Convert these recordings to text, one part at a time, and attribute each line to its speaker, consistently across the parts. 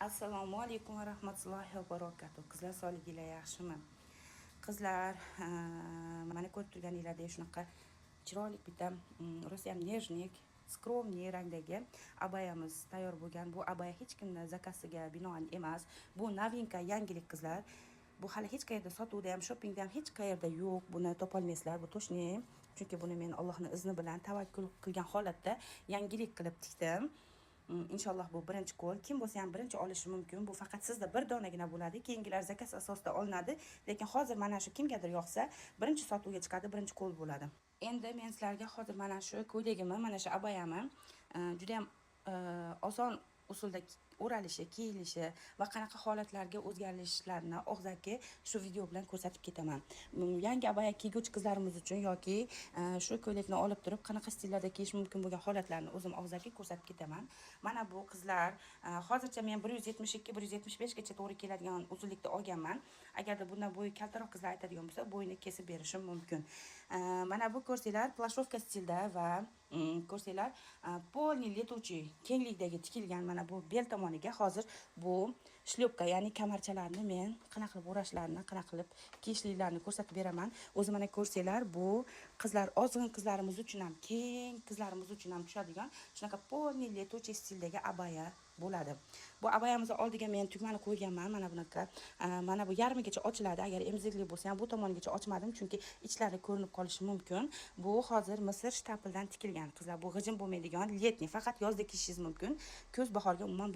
Speaker 1: Assalomu alaykum va rahmatullohi va barakatuh. Qizlar sog'liginglar yaxshimi? Qizlar, mana ko'rib turganinglardek shunaqa chiroyli bitta rosa ham nejnik, skromniy rangdagi abayamiz tayyor bo'lgan. Bu abaya hech kimning zakasiga binoan emas. Bu novinka, yangilik qizlar. Bu hali hech qayerda sotuvda ham, shoppingda ham hech qayerda yo'q. Buni topolmaysizlar. Bu to'shni. Chunki buni men Allohning izni bilan tavakkul qilgan holatda yangilik qilib tikdim. Inshaalloh bu birinchi qo'l. Kim bo'lsa ham birinchi olishi mumkin. Bu faqat sizda bir donagina bo'ladi. Keyingilar zakaz asosida olinadi. Lekin hozir mana shu kimgadir yoqsa, birinchi sotuvga chiqadi, birinchi qo'l bo'ladi. Endi men sizlarga hozir mana shu ko'ylagimni, mana shu abayamni juda ham oson usulda o'ralishi, kiyilishi va qanaqa holatlarga o'zgarishlarni og'zaki shu video bilan ko'rsatib ketaman. Yangi abaya kiyguvchi qizlarimiz uchun yoki shu ko'ylakni olib turib qanaqa stillarda kiyish mumkin bo'lgan holatlarni o'zim og'zaki ko'rsatib ketaman. Mana bu qizlar hozircha men 172-175 gacha to'g'ri keladigan uzunlikda olganman. Agarda bundan bo'yi kaltaroq qizlar aytadigan bo'lsa, bo'yini kesib berishim mumkin. Mana bu ko'rsanglar plashovka stilda va ko'rsanglar polniy letuchiy kenglikdagi tikilgan mana bu bel tomoniga hozir bu shlyopka, ya'ni kamarchalarni men qanaqa qilib o'rashlarini, qanaqa qilib kiyishliklarini ko'rsatib beraman. O'zi mana ko'rsanglar, bu qizlar, ozg'in qizlarimiz uchun ham, keng qizlarimiz uchun ham tushadigan shunaqa polniy letuchiy stildagi abaya bo'ladi. Bu abayamizni oldiga men tugmani qo'yganman, mana bunaqa. Mana bu yarmigacha ochiladi. Agar emzikli bo'lsa ham bu tomonigacha ochmadim, chunki ichlari ko'rinib qolishi mumkin. Bu hozir Misr shtampildan tikilgan qizlar. Bu g'ijim bo'lmaydigan, letni, faqat yozda kiyishingiz mumkin. Kuz bahorga umuman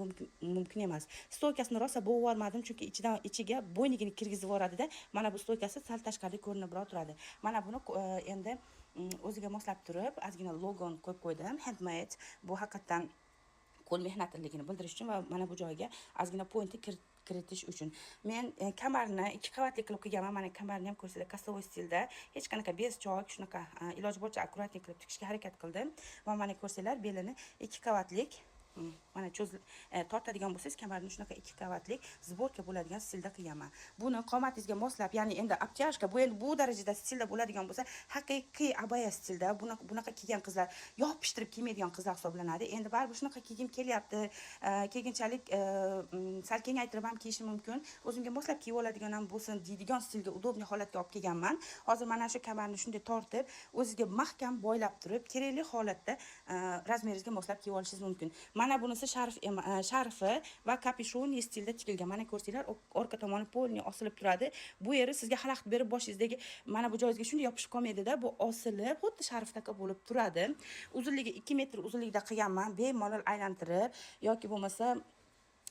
Speaker 1: mumkin emas. Stoykasini rosa bo'g'ib yubormadim, chunki ichiga bo'ynigini kirgizib yuboradi-da. Mana bu stoykasi sal tashqarida ko'rinib turadi. Mana buni endi o'ziga moslab turib, ozgina logoni qo'yib qo'ydim. Handmade. Bu haqiqatan qo'l mehnatliligini bildirish uchun va mana bu joyga ozgina pointni kiritish uchun. Men kamarni 2 qavatli qilib qilganman. Mana kamarni ham ko'rsanglar, kastovoy stilda, hech qanaqa bez chok, shunaqa iloji boricha akkuratlik qilib tikishga harakat qildim. Va mana ko'rsanglar, belini 2 qavatlik mana tortadigan bo'lsangiz kamarni shunaqa 2 qavatlik zborka bo'ladigan stilda qilganman. Buni qomatingizga moslab, ya'ni endi obtyashka bu endi bu darajada stilda bo'ladigan bo'lsa, haqiqiy abaya stilda bunaqa kiygan qizlar yopishtirib kiymaydigan qizlar hisoblanadi. Endi baribir shunaqa kiygim kelyapti, keyinchalik sal kengaytirib ham kiyishim mumkin. O'zimga moslab kiyib oladigan ham bo'lsin deydigan stilga, udobniy holatga olib kelganman. Hozir mana shu kamarni shunday tortib, o'zingizga mahkam boylab turib, kerakli holatda razmeringizga moslab kiyib olishingiz mumkin. Mana bunisi sharfi va kapishon stilda tikilgan. Mana ko'rsanglar, orqa tomoni polniy osilib turadi. Bu yeri sizga xalaqit berib boshingizdagi mana bu joyingizga shunday yopishib qolmaydi-da, bu osilib, xuddi sharfdaka bo'lib turadi. Uzunligi 2 metr uzunlikda qilganman, bemalol aylantirib yoki bo'lmasa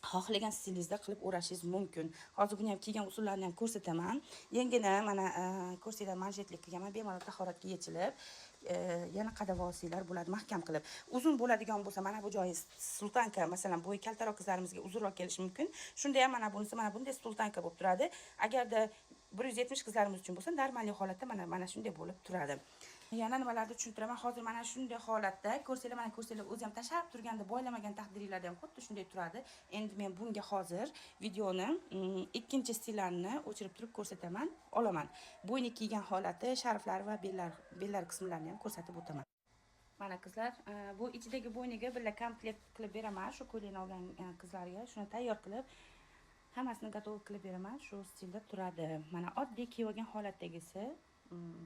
Speaker 1: xohlagan stilingizda qilib o'rashingiz mumkin. Hozir buni ham kiygan usullarini ham ko'rsataman. Yengini mana ko'rsanglar, manjetlik qilganman, bemalol tahoratga yechilib, yana qadab olsanglar bo'ladi mahkam qilib. Uzun bo'ladigan bo'lsa, mana bu joyi sultanka, masalan, bo'yi kaltaroq qizlarimizga uzunroq kelishi mumkin. Shunda ham mana bunisi mana bunday sultanka bo'lib turadi. Agarda 170 qizlarimiz uchun bo'lsa, normalniy holatda mana shunday bo'lib turadi. Yana nimalarni tushuntiraman. Hozir mana shunday holatda ko'rsanglar, mana ko'rsanglar, o'zi ham tashab turganda boylamagan taqdiringlarda ham xuddi shunday turadi. Endi men bunga hozir videoni ikkinchi stillarini o'chirib turib ko'rsataman, olaman. Bo'yni kiygan holati, sharflari va bellar qismlarini ham ko'rsatib o'taman. Mana qizlar, bu ichidagi bo'yniga birga komplekt qilib beraman. Shu ko'ylakni olgan qizlarga shuni tayyor qilib, hammasini gatov qilib beraman. Shu stilda turadi. Mana oddiy kiyib olgan holatdagisi.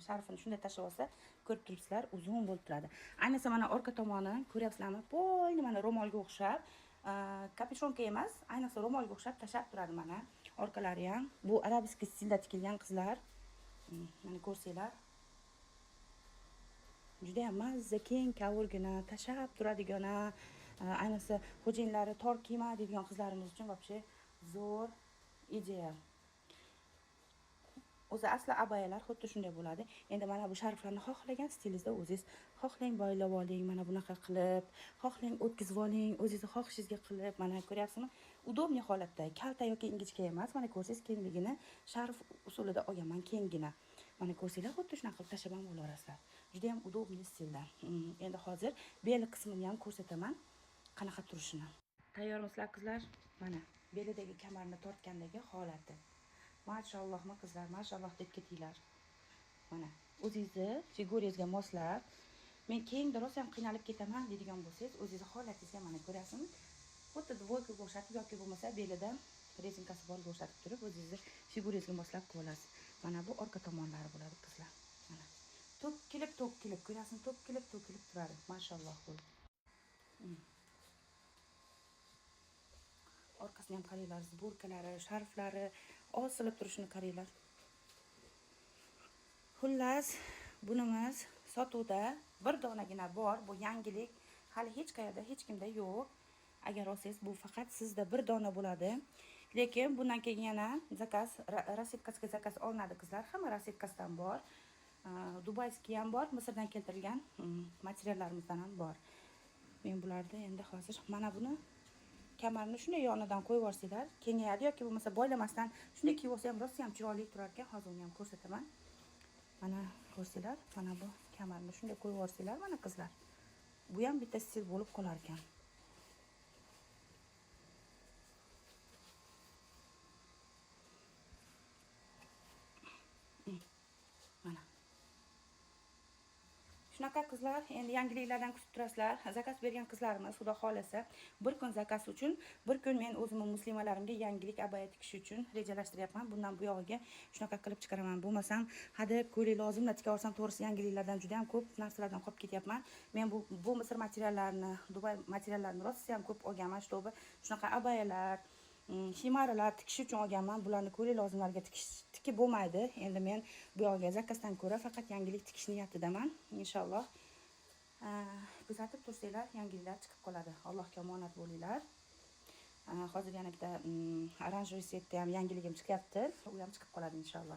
Speaker 1: Sharfini shunday tashlab olsa, ko'rib turibsizlar, uzun bo'lib turadi. Ayniqsa mana orqa tomoni ko'ryapsizlarmi? Polni mana ro'molga o'xshab, kapishonka emas, ayniqsa ro'molga o'xshab tashab turadi mana. Orqalari ham bu arabisk stilda tikilgan qizlar. Mana ko'rsanglar. Juda ham mazza, keng kavurgina, tashab turadigana, ayniqsa xo'jayinlari tor kiyma deydigan qizlarimiz uchun вообще zo'r ideal. O'zi asli abayalar xuddi shunday bo'ladi. Endi mana bu sharflarni xohlagan stilingizda o'zingiz xohlang boylab oling, mana bunaqa qilib, xohlang o'tkazib oling, o'zingiz xohishingizga qilib, mana ko'ryapsizmi? Udobniy holatda, kalta yoki ingichka emas, mana ko'rsangiz kengligini sharf usulida olganman, kengina. Mana ko'rsanglar, xuddi shunaqa qilib tashlab ham bo'larasizlar. Juda ham udobniy stilda. Endi hozir bel qismini ham ko'rsataman, qanaqa turishini. Tayyormisizlar qizlar? Mana belidagi kamarni tortgandagi holati. Mashallohmi qizlar, mashalloh deb ketinglar. Mana o'zingizni figurangizga moslab, men keyinda rosa ham qiynalib ketaman deydigan bo'lsangiz, o'zingizni holatingizga mana ko'rasizmi? xuddi dvoykaga o'xshatib yoki bo'lmasa belida rezinkasi borga o'xshatib turib o'zingizni figurangizga moslab qilib olasiz. Mana bu orqa tomonlari bo'ladi qizlar. Mana to'kilib ko'rasizmi? To'kilib turadi. Mashalloh bu. Orqasini ham qaranglar, zburkalari, sharflari osilib turishini qaranglar. Xullas, bunimiz sotuvda bir donagina bor. Bu yangilik. Hali hech qayerda, hech kimda yo'q. Agar olsangiz, bu faqat sizda bir dona bo'ladi. Lekin bundan keyin yana zakaz, rasvetkasiga zakaz olinadi qizlar. Hamma rasvetkasidan bor. Dubayskiy ham bor, Misrdan keltirilgan materiallarimizdan ham bor. Men bularda endi hozir mana buni kamarni shunday yonidan qo'yib yuborsanglar, kengayadi yoki bo'lmasa boylamasdan shunday kiyib olsa ham rosa ham chiroyli turar ekan. Hozir uni ham ko'rsataman. Mana ko'rsanglar, mana bu kamarni shunday qo'yib yuborsanglar, mana qizlar. Bu ham bitta stil bo'lib qolar ekan. Mana. Shunaqa qizlar, endi yangiliklardan kutib turasizlar. Zakaz bergan qizlarimiz, xudo xolasa, bir kun zakaz uchun, bir kun men o'zimning muslimalarimga yangilik abaya tikish uchun rejalashtiryapman. Bundan bu yog'iga shunaqa qilib chiqaraman. Bo'lmasam, hadeb ko'ylak lozimla tika olsam, to'g'risi yangiliklardan juda ham ko'p narsalardan qolib ketyapman. Men bu Misr materiallarini, Dubay materiallarini rosa ham ko'p olganman, shtobi shunaqa abayalar, himaralar tikish uchun olganman. Bularni ko'ylak lozimlarga tikib bo'lmaydi. Endi men bu yog'iga zakazdan ko'ra faqat yangilik tikish niyatidaman. Inshaalloh kuzatib tursanglar, yangiliklar chiqib qoladi. Allohga omonat bo'linglar. Hozir yana bitta oranj setda ham yangiligim chiqyapti. U ham chiqib qoladi inshaalloh.